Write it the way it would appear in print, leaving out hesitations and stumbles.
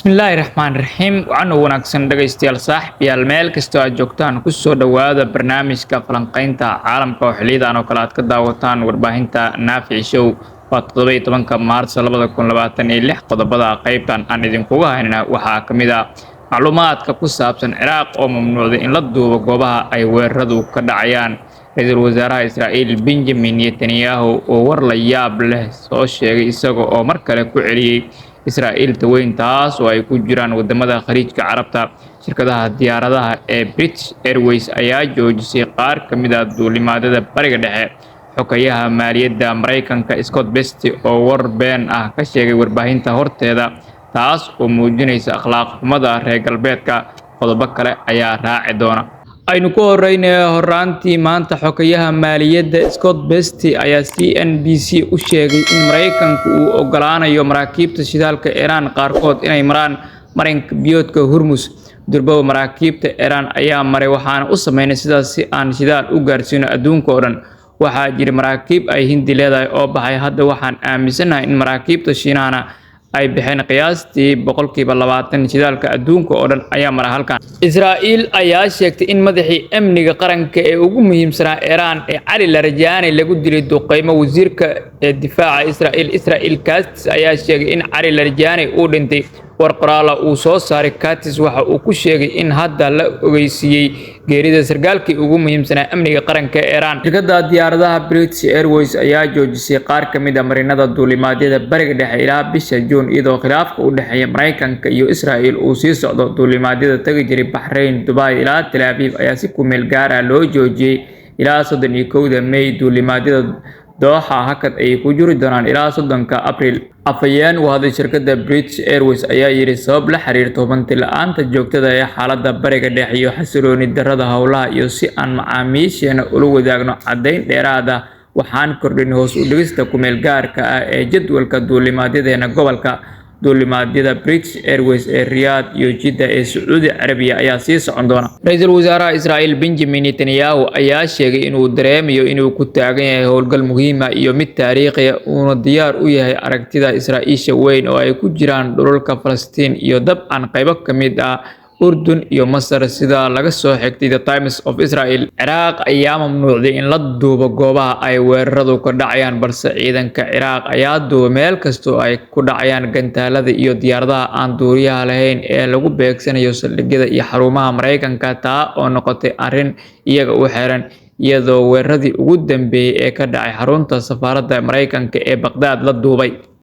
Bismillahirrahmanirrahiim. Waxaan wanaagsan dhageystayaal saaxiibayaal meel kasta aad joogtaan ku soo dhawaada barnaamijka falanqaynta caalamka oo xiliyadan oo kale aad ka daawataan warbaahinta Naafici Show. Waa 17 Maarso 2026 qodobada qaybtan aan idinkugu haynana waxaa ka mid ah macluumaadka ku saabsan Ciraaq oo mamnuucday in la duubo goobaha ay weeraradu ka dhacayaan. Ra'iisul Wasaaraha Israa'iil Benjamin Netanyahu oo war la yaab leh soo sheegay isaga oo mar kale ku celiyay Israa'iil taweyn taas oo ay ku jiraan wadamada khaliijka carabta. Shirkadaha diyaaradaha ee British Airways ayaa joojisay qaar ka mid ah duulimaadyada bariga dhexe. Xogayaha maaliyadda Mareykanka Scott Bessent oo war been ah ka sheegay warbaahinta horteeda taas oo muujinaysa akhlaaq xumada reer galbeedka. Qodobo kale ayaa raaci doona. aynu ku horeynay horaantii maanta xogayaha maaliyadda Scott Bessent ayaa CNBC u sheegay in Mareykanku uu ogolaanayo maraakiibta shidaalka Iran qaarkood inay maraan marinka biyoodka Hormuz. Durba maraakiibta Iran ayaa maray waxaana u sameynay sidaas si aan shidaal u gaarsiino adduunka oo dhan. Waxaa jira maraakiib ay Hindi leedahay oo baxay hadda waxaan aaminsanahay in maraakiibta Shiinaana ay bixeen qiyaastii 20% shidaalka adduunka oo dhan ayaa mara halkan. Israa'iil ayaa sheegtay in madaxii amniga qaranka ee ugu muhiimsanaa Iran ee Ali Larijani lagu dilay duqeymo. Wasiirka difaaca Israa'iil Katz ayaa sheegay in Ali Larijani uu dhintay. war qoraal uu soo saaray Katz waxa uu ku sheegay in hadda la ogeysiiyay geerida sargaalkii ugu muhiimsanaa amniga qaranka ee Iran. Shirkadda diyaaradaha British Airways ayaa joojisay qaar ka mid ah marinada duulimaadyada bariga dhexe ilaa bisha Juun iyadoo khilaafka u dhexeeya Mareykanka iyo Israa'iil uu sii socdo. Duulimaadyada tagi jiray Bahrain, Dubai ilaa Tel Aviv ayaa si ku meel gaar ah loo joojiyay ilaa 31 May. Duulimaadyada Doha hakad ay ku jiri doonaan ilaa 30 Abriil. Afhayeen u hadlay shirkadda British Airways ayaa yiri sabab la xiriirta hubanti la'aanta joogtada ee xaaladda bariga dhexe iyo xasilooni darrada howlaha iyo si aan macaamiisheena ula wadaagno caddayn dheeraad ah waxaan kordhin hoos u dhigista ku meel gaarka ah ee jadwalka duulimaadyadeena gobolka. Duulimaadyada British Airways ee Riyadh iyo Jeddah ee Sacuudi Carabiya ayaa sii socon doona. Ra'iisul Wasaaraha Israa'iil Benjamin Netanyahu ayaa sheegay inuu dareemayo inuu ku taagan yahay howlgal muhiim ah iyo mid taariikhi ah uuna diyaar u yahay aragtida Israa'iisha weyn oo ay ku jiraan dhulalka Falastiin iyo dabcan qaybo ka mid ah Urdun iyo Masar sida laga soo xigtay The Times of Israel. Ciraaq ayaa mamnuucday in la duubo goobaha ay weeraradu ka dhacayaan balse ciidanka Ciraaq ayaa duubay meel kasta oo ay ku dhacayaan gantaalada iyo diyaaradaha aan duuliyaha lahayn ee lagu beegsanayo saldhigyada iyo xarumaha Mareykanka taa oo noqotay arrin iyaga u xiran iyadoo weeraradii ugu dambeeyay ee ka dhacay xarunta safaaradda Mareykanka ee Baghdad la duubay.